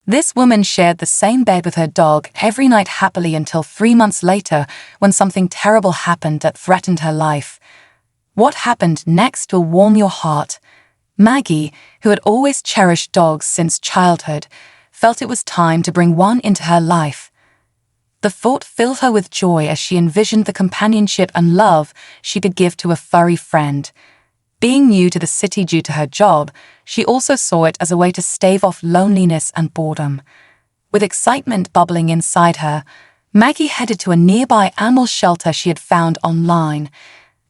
This woman shared the same bed with her dog every night happily until 3 months later when something terrible happened that threatened her life. What happened next will warm your heart. Maggie, who had always cherished dogs since childhood, felt it was time to bring one into her life. The thought filled her with joy as she envisioned the companionship and love she could give to a furry friend. Being new to the city due to her job, she also saw it as a way to stave off loneliness and boredom. With excitement bubbling inside her, Maggie headed to a nearby animal shelter she had found online.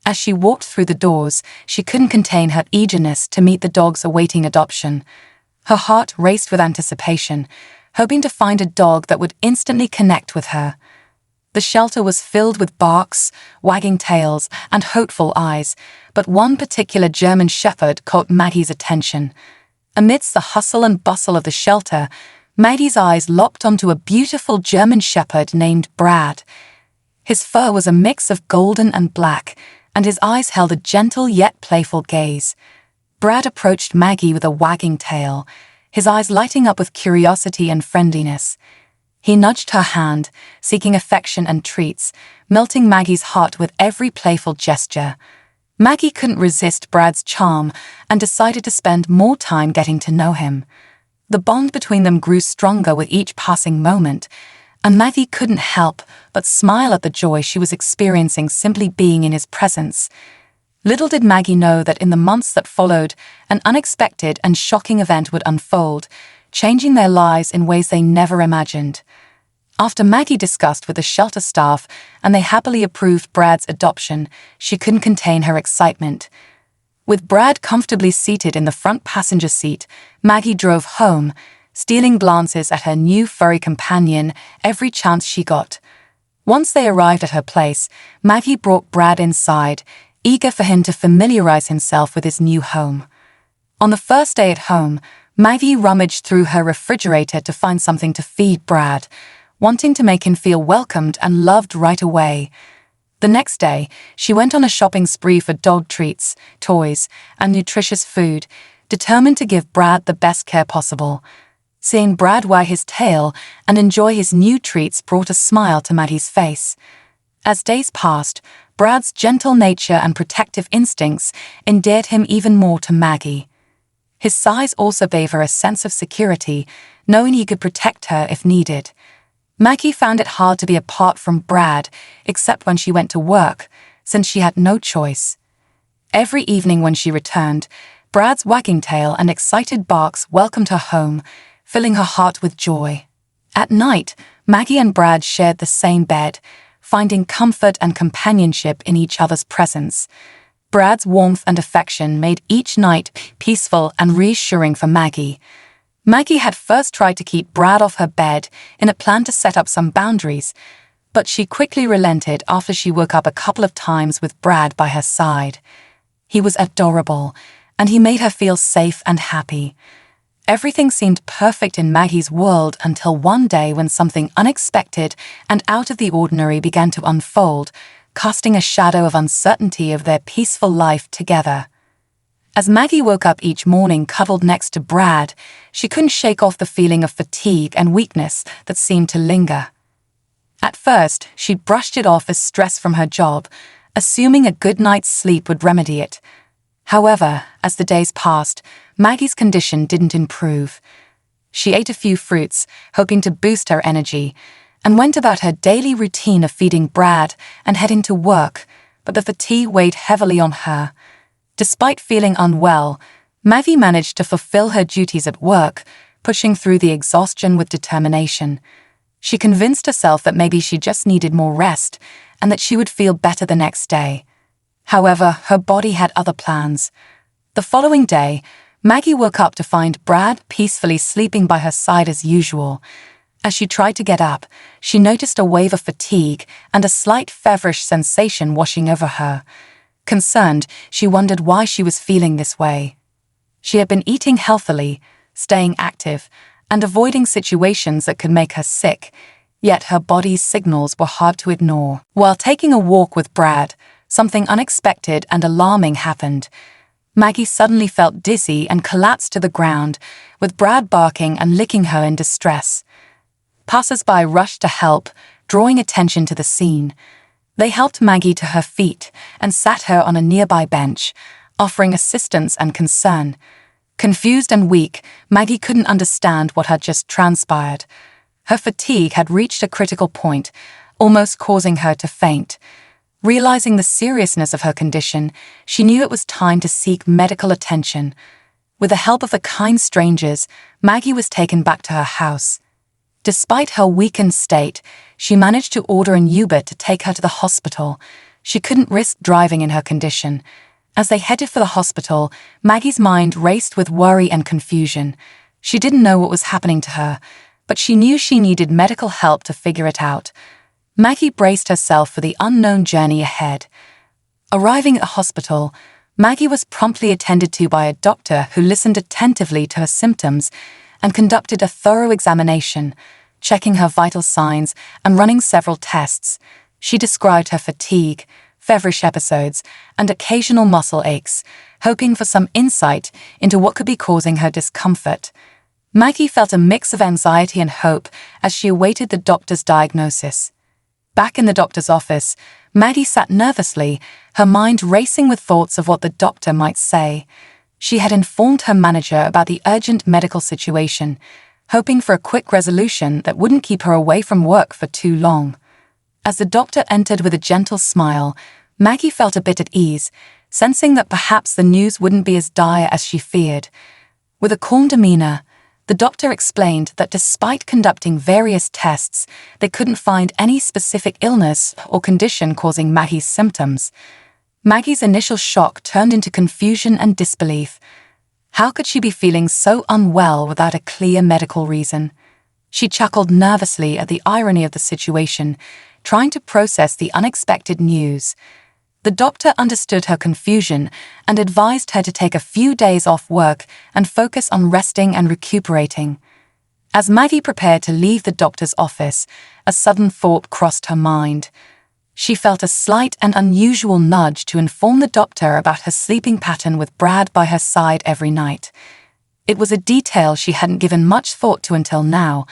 As she walked through the doors, she couldn't contain her eagerness to meet the dogs awaiting adoption. Her heart raced with anticipation, hoping to find a dog that would instantly connect with her. The shelter was filled with barks, wagging tails, and hopeful eyes, but one particular German shepherd caught Maggie's attention. Amidst the hustle and bustle of the shelter, Maggie's eyes locked onto a beautiful German shepherd named Brad. His fur was a mix of golden and black, and his eyes held a gentle yet playful gaze. Brad approached Maggie with a wagging tail, his eyes lighting up with curiosity and friendliness. He nudged her hand, seeking affection and treats, melting Maggie's heart with every playful gesture. Maggie couldn't resist Brad's charm and decided to spend more time getting to know him. The bond between them grew stronger with each passing moment, and Maggie couldn't help but smile at the joy she was experiencing simply being in his presence. Little did Maggie know that in the months that followed, an unexpected and shocking event would unfold, changing their lives in ways they never imagined. After Maggie discussed with the shelter staff and they happily approved Brad's adoption, she couldn't contain her excitement. With Brad comfortably seated in the front passenger seat, Maggie drove home, stealing glances at her new furry companion every chance she got. Once they arrived at her place, Maggie brought Brad inside, eager for him to familiarize himself with his new home. On the first day at home, Maggie rummaged through her refrigerator to find something to feed Brad, wanting to make him feel welcomed and loved right away. The next day, she went on a shopping spree for dog treats, toys, and nutritious food, determined to give Brad the best care possible. Seeing Brad wag his tail and enjoy his new treats brought a smile to Maggie's face. As days passed, Brad's gentle nature and protective instincts endeared him even more to Maggie. His size also gave her a sense of security, knowing he could protect her if needed. Maggie found it hard to be apart from Brad, except when she went to work, since she had no choice. Every evening when she returned, Brad's wagging tail and excited barks welcomed her home, filling her heart with joy. At night, Maggie and Brad shared the same bed, finding comfort and companionship in each other's presence. Brad's warmth and affection made each night peaceful and reassuring for Maggie. Maggie had first tried to keep Brad off her bed in a plan to set up some boundaries, but she quickly relented after she woke up a couple of times with Brad by her side. He was adorable, and he made her feel safe and happy. Everything seemed perfect in Maggie's world until one day when something unexpected and out of the ordinary began to unfold, casting a shadow of uncertainty over their peaceful life together. As Maggie woke up each morning cuddled next to Brad, she couldn't shake off the feeling of fatigue and weakness that seemed to linger. At first, she'd brushed it off as stress from her job, assuming a good night's sleep would remedy it. However, as the days passed, Maggie's condition didn't improve. She ate a few fruits, hoping to boost her energy, and went about her daily routine of feeding Brad and heading to work, but the fatigue weighed heavily on her. Despite feeling unwell, Maggie managed to fulfill her duties at work, pushing through the exhaustion with determination. She convinced herself that maybe she just needed more rest and that she would feel better the next day. However, her body had other plans. The following day, Maggie woke up to find Brad peacefully sleeping by her side as usual. As she tried to get up, she noticed a wave of fatigue and a slight feverish sensation washing over her. Concerned, she wondered why she was feeling this way. She had been eating healthily, staying active, and avoiding situations that could make her sick, yet her body's signals were hard to ignore. While taking a walk with Brad, something unexpected and alarming happened. Maggie suddenly felt dizzy and collapsed to the ground, with Brad barking and licking her in distress. Passers-by rushed to help, drawing attention to the scene. They helped Maggie to her feet and sat her on a nearby bench, offering assistance and concern. Confused and weak, Maggie couldn't understand what had just transpired. Her fatigue had reached a critical point, almost causing her to faint. Realizing the seriousness of her condition, she knew it was time to seek medical attention. With the help of the kind strangers, Maggie was taken back to her house. Despite her weakened state, she managed to order an Uber to take her to the hospital. She couldn't risk driving in her condition. As they headed for the hospital, Maggie's mind raced with worry and confusion. She didn't know what was happening to her, but she knew she needed medical help to figure it out. Maggie braced herself for the unknown journey ahead. Arriving at the hospital, Maggie was promptly attended to by a doctor who listened attentively to her symptoms and conducted a thorough examination, checking her vital signs and running several tests. She described her fatigue, feverish episodes, and occasional muscle aches, hoping for some insight into what could be causing her discomfort. Maggie felt a mix of anxiety and hope as she awaited the doctor's diagnosis. Back in the doctor's office, Maggie sat nervously, her mind racing with thoughts of what the doctor might say. She had informed her manager about the urgent medical situation, hoping for a quick resolution that wouldn't keep her away from work for too long. As the doctor entered with a gentle smile, Maggie felt a bit at ease, sensing that perhaps the news wouldn't be as dire as she feared. With a calm demeanor, the doctor explained that despite conducting various tests, they couldn't find any specific illness or condition causing Maggie's symptoms. Maggie's initial shock turned into confusion and disbelief. How could she be feeling so unwell without a clear medical reason? She chuckled nervously at the irony of the situation, trying to process the unexpected news. The doctor understood her confusion and advised her to take a few days off work and focus on resting and recuperating. As Maggie prepared to leave the doctor's office, a sudden thought crossed her mind. She felt a slight and unusual nudge to inform the doctor about her sleeping pattern with Brad by her side every night. It was a detail she hadn't given much thought to until now,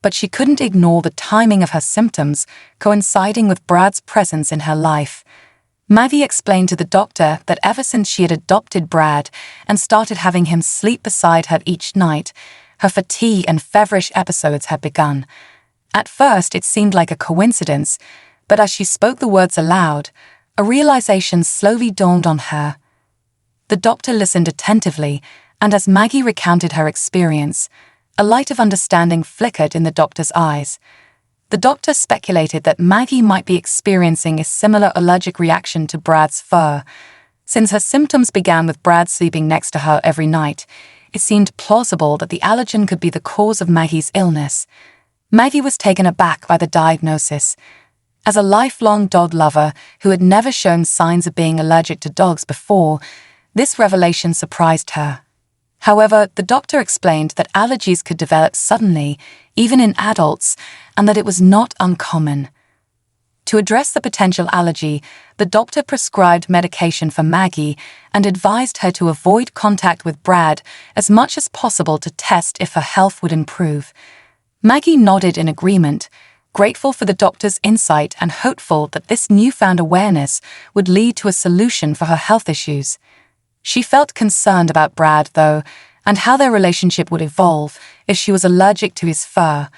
but she couldn't ignore the timing of her symptoms coinciding with Brad's presence in her life. Maggie explained to the doctor that ever since she had adopted Brad and started having him sleep beside her each night, her fatigue and feverish episodes had begun. At first, it seemed like a coincidence, but as she spoke the words aloud, a realization slowly dawned on her. The doctor listened attentively, and as Maggie recounted her experience, a light of understanding flickered in the doctor's eyes. The doctor speculated that Maggie might be experiencing a similar allergic reaction to Brad's fur. Since her symptoms began with Brad sleeping next to her every night, it seemed plausible that the allergen could be the cause of Maggie's illness. Maggie was taken aback by the diagnosis. As a lifelong dog lover who had never shown signs of being allergic to dogs before, this revelation surprised her. However, the doctor explained that allergies could develop suddenly, even in adults, and that it was not uncommon. To address the potential allergy, the doctor prescribed medication for Maggie and advised her to avoid contact with Brad as much as possible to test if her health would improve. Maggie nodded in agreement, grateful for the doctor's insight and hopeful that this newfound awareness would lead to a solution for her health issues. She felt concerned about Brad, though, and how their relationship would evolve if she was allergic to his fur.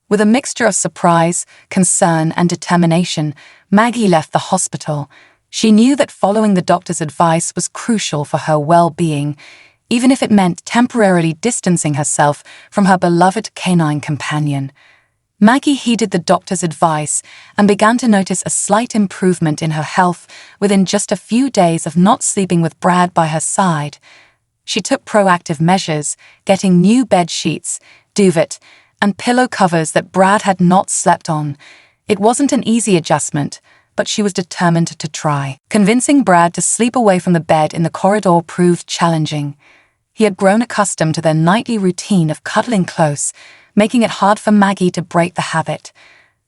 With a mixture of surprise, concern, and determination, Maggie left the hospital. She knew that following the doctor's advice was crucial for her well-being, even if it meant temporarily distancing herself from her beloved canine companion. Maggie heeded the doctor's advice and began to notice a slight improvement in her health within just a few days of not sleeping with Brad by her side. She took proactive measures, getting new bed sheets, duvet, and pillow covers that Brad had not slept on. It wasn't an easy adjustment, but she was determined to try. Convincing Brad to sleep away from the bed in the corridor proved challenging. He had grown accustomed to their nightly routine of cuddling close, making it hard for Maggie to break the habit.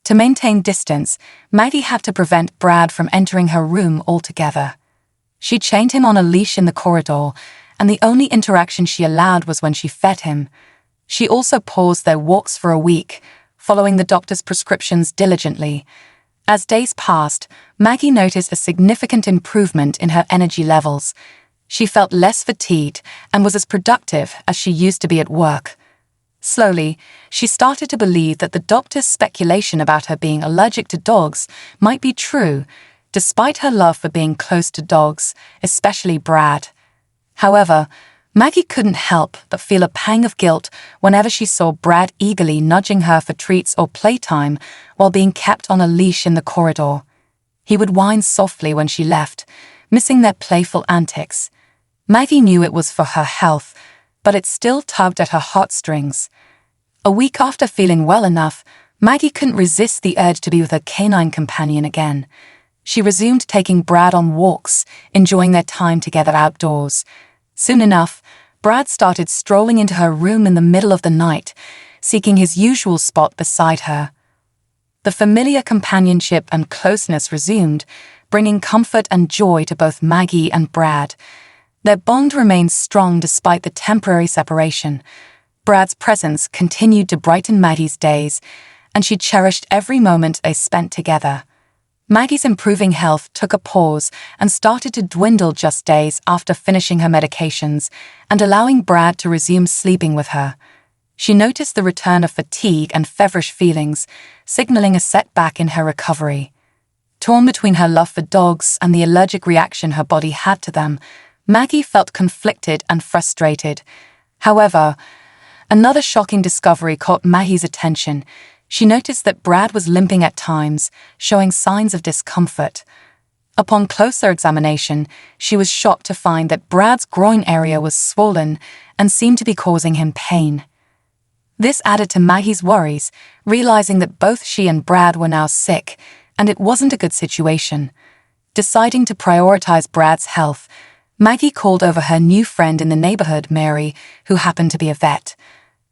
To maintain distance, Maggie had to prevent Brad from entering her room altogether. She chained him on a leash in the corridor, and the only interaction she allowed was when she fed him. She also paused their walks for a week, following the doctor's prescriptions diligently. As days passed, Maggie noticed a significant improvement in her energy levels. She felt less fatigued and was as productive as she used to be at work. Slowly, she started to believe that the doctor's speculation about her being allergic to dogs might be true, despite her love for being close to dogs, especially Brad. However, Maggie couldn't help but feel a pang of guilt whenever she saw Brad eagerly nudging her for treats or playtime while being kept on a leash in the corridor. He would whine softly when she left, missing their playful antics. Maggie knew it was for her health, but it still tugged at her heartstrings. A week after feeling well enough, Maggie couldn't resist the urge to be with her canine companion again. She resumed taking Brad on walks, enjoying their time together outdoors. Soon enough, Brad started strolling into her room in the middle of the night, seeking his usual spot beside her. The familiar companionship and closeness resumed, bringing comfort and joy to both Maggie and Brad. Their bond remained strong despite the temporary separation. Brad's presence continued to brighten Maggie's days, and she cherished every moment they spent together. Maggie's improving health took a pause and started to dwindle just days after finishing her medications and allowing Brad to resume sleeping with her. She noticed the return of fatigue and feverish feelings, signaling a setback in her recovery. Torn between her love for dogs and the allergic reaction her body had to them, Maggie felt conflicted and frustrated. However, another shocking discovery caught Maggie's attention. She noticed that Brad was limping at times, showing signs of discomfort. Upon closer examination, she was shocked to find that Brad's groin area was swollen and seemed to be causing him pain. This added to Maggie's worries, realizing that both she and Brad were now sick, and it wasn't a good situation. Deciding to prioritize Brad's health, Maggie called over her new friend in the neighborhood, Mary, who happened to be a vet.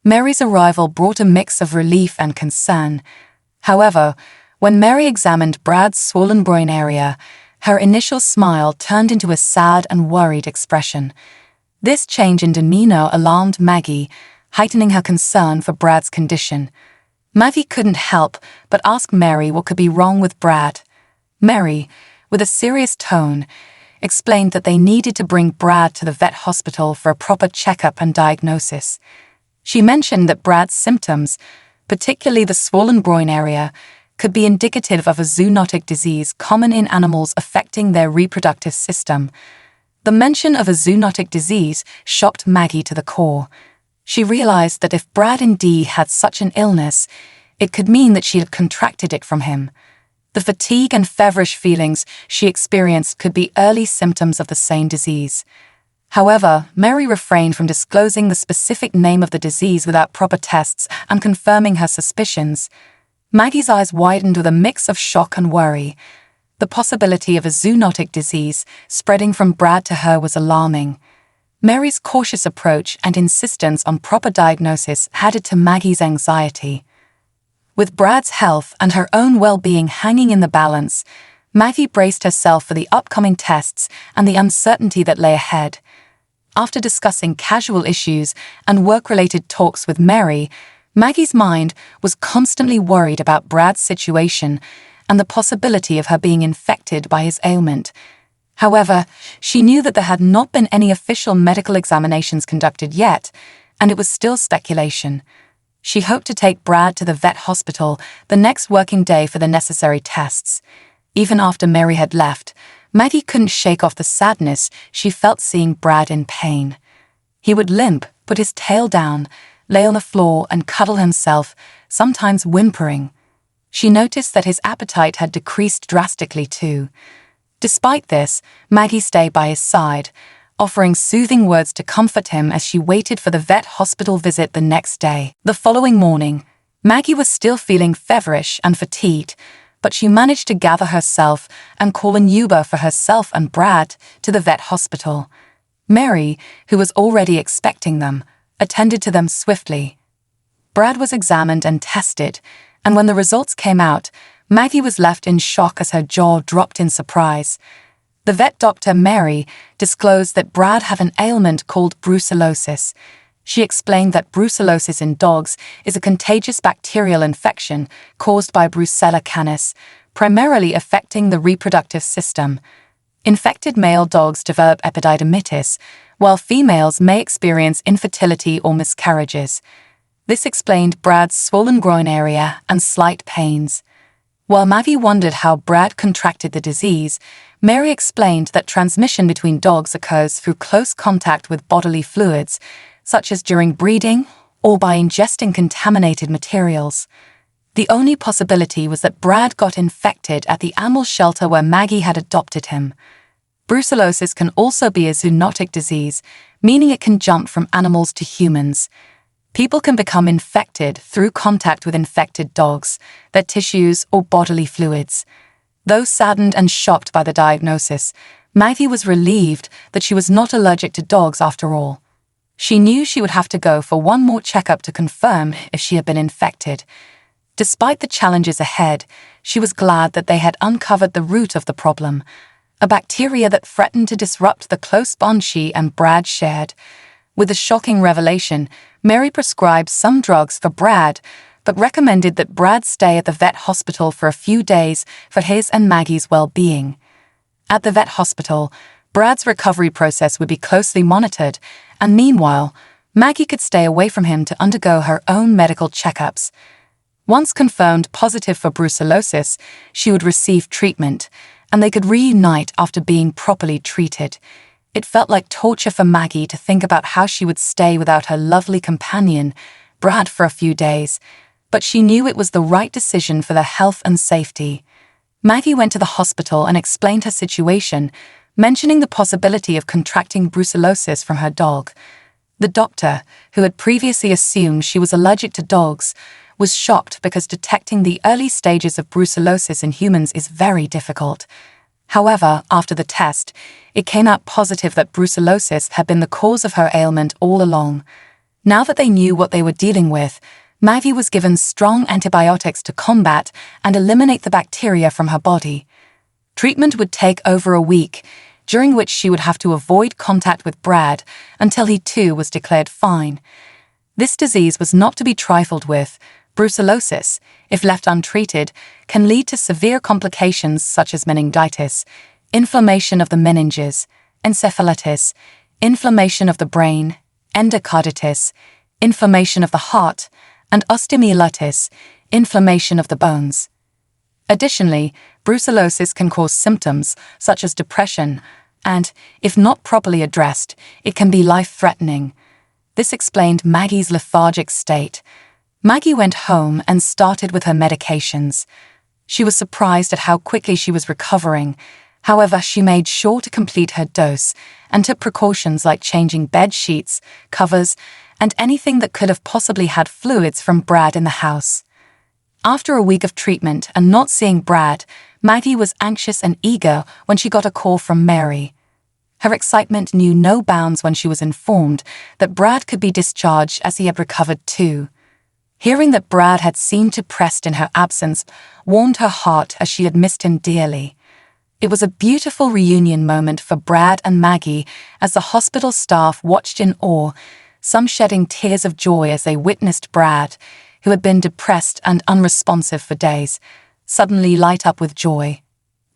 Mary's arrival brought a mix of relief and concern. However, when Mary examined Brad's swollen groin area, her initial smile turned into a sad and worried expression. This change in demeanor alarmed Maggie, heightening her concern for Brad's condition. Maggie couldn't help but ask Mary what could be wrong with Brad. Mary, with a serious tone, explained that they needed to bring Brad to the vet hospital for a proper checkup and diagnosis. She mentioned that Brad's symptoms, particularly the swollen groin area, could be indicative of a zoonotic disease common in animals affecting their reproductive system. The mention of a zoonotic disease shocked Maggie to the core. She realized that if Brad indeed had such an illness, it could mean that she had contracted it from him. The fatigue and feverish feelings she experienced could be early symptoms of the same disease. However, Mary refrained from disclosing the specific name of the disease without proper tests and confirming her suspicions. Maggie's eyes widened with a mix of shock and worry. The possibility of a zoonotic disease spreading from Brad to her was alarming. Mary's cautious approach and insistence on proper diagnosis added to Maggie's anxiety. With Brad's health and her own well-being hanging in the balance, Maggie braced herself for the upcoming tests and the uncertainty that lay ahead. After discussing casual issues and work-related talks with Mary, Maggie's mind was constantly worried about Brad's situation and the possibility of her being infected by his ailment. However, she knew that there had not been any official medical examinations conducted yet, and it was still speculation. She hoped to take Brad to the vet hospital the next working day for the necessary tests. Even after Mary had left, Maggie couldn't shake off the sadness she felt seeing Brad in pain. He would limp, put his tail down, lay on the floor and cuddle himself, sometimes whimpering. She noticed that his appetite had decreased drastically too. Despite this, Maggie stayed by his side, offering soothing words to comfort him as she waited for the vet hospital visit the next day. The following morning, Maggie was still feeling feverish and fatigued, but she managed to gather herself and call an Uber for herself and Brad to the vet hospital. Mary, who was already expecting them, attended to them swiftly. Brad was examined and tested, and when the results came out, Maggie was left in shock as her jaw dropped in surprise. The vet doctor, Mary, disclosed that Brad had an ailment called brucellosis. She explained that brucellosis in dogs is a contagious bacterial infection caused by Brucella canis, primarily affecting the reproductive system. Infected male dogs develop epididymitis, while females may experience infertility or miscarriages. This explained Brad's swollen groin area and slight pains. While Maggie wondered how Brad contracted the disease, Mary explained that transmission between dogs occurs through close contact with bodily fluids, such as during breeding or by ingesting contaminated materials. The only possibility was that Brad got infected at the animal shelter where Maggie had adopted him. Brucellosis can also be a zoonotic disease, meaning it can jump from animals to humans. People can become infected through contact with infected dogs, their tissues, or bodily fluids. Though saddened and shocked by the diagnosis, Maggie was relieved that she was not allergic to dogs after all. She knew she would have to go for one more checkup to confirm if she had been infected. Despite the challenges ahead, she was glad that they had uncovered the root of the problem, a bacteria that threatened to disrupt the close bond she and Brad shared. With the shocking revelation, Mary prescribed some drugs for Brad, but recommended that Brad stay at the vet hospital for a few days for his and Maggie's well-being. At the vet hospital, Brad's recovery process would be closely monitored, and meanwhile, Maggie could stay away from him to undergo her own medical checkups. Once confirmed positive for brucellosis, she would receive treatment, and they could reunite after being properly treated. It felt like torture for Maggie to think about how she would stay without her lovely companion, Brad, for a few days, but she knew it was the right decision for their health and safety. Maggie went to the hospital and explained her situation, mentioning the possibility of contracting brucellosis from her dog. The doctor, who had previously assumed she was allergic to dogs, was shocked because detecting the early stages of brucellosis in humans is very difficult. However, after the test, it came out positive that brucellosis had been the cause of her ailment all along. Now that they knew what they were dealing with, Maggie was given strong antibiotics to combat and eliminate the bacteria from her body. Treatment would take over a week, during which she would have to avoid contact with Brad until he too was declared fine. This disease was not to be trifled with. Brucellosis, if left untreated, can lead to severe complications such as meningitis, inflammation of the meninges, encephalitis, inflammation of the brain, endocarditis, inflammation of the heart, and osteomyelitis, inflammation of the bones. Additionally, brucellosis can cause symptoms such as depression, and, if not properly addressed, it can be life-threatening. This explained Maggie's lethargic state. Maggie went home and started with her medications. She was surprised at how quickly she was recovering. However, she made sure to complete her dose and took precautions like changing bed sheets, covers, and anything that could have possibly had fluids from Brad in the house. After a week of treatment and not seeing Brad, Maggie was anxious and eager when she got a call from Mary. Her excitement knew no bounds when she was informed that Brad could be discharged as he had recovered too. Hearing that Brad had seemed depressed in her absence warmed her heart as she had missed him dearly. It was a beautiful reunion moment for Brad and Maggie as the hospital staff watched in awe, some shedding tears of joy as they witnessed Brad, who had been depressed and unresponsive for days, suddenly light up with joy.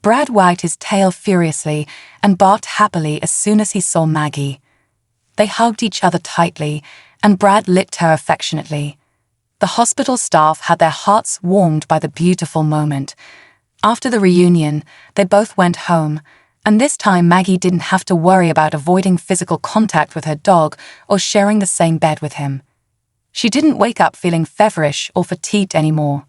Brad wagged his tail furiously and barked happily as soon as he saw Maggie. They hugged each other tightly, and Brad licked her affectionately. The hospital staff had their hearts warmed by the beautiful moment. After the reunion, they both went home, and this time Maggie didn't have to worry about avoiding physical contact with her dog or sharing the same bed with him. She didn't wake up feeling feverish or fatigued anymore.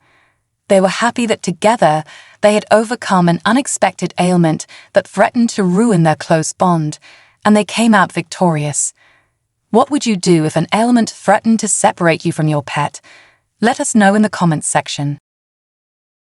They were happy that together they had overcome an unexpected ailment that threatened to ruin their close bond, and they came out victorious. What would you do if an ailment threatened to separate you from your pet? Let us know in the comments section.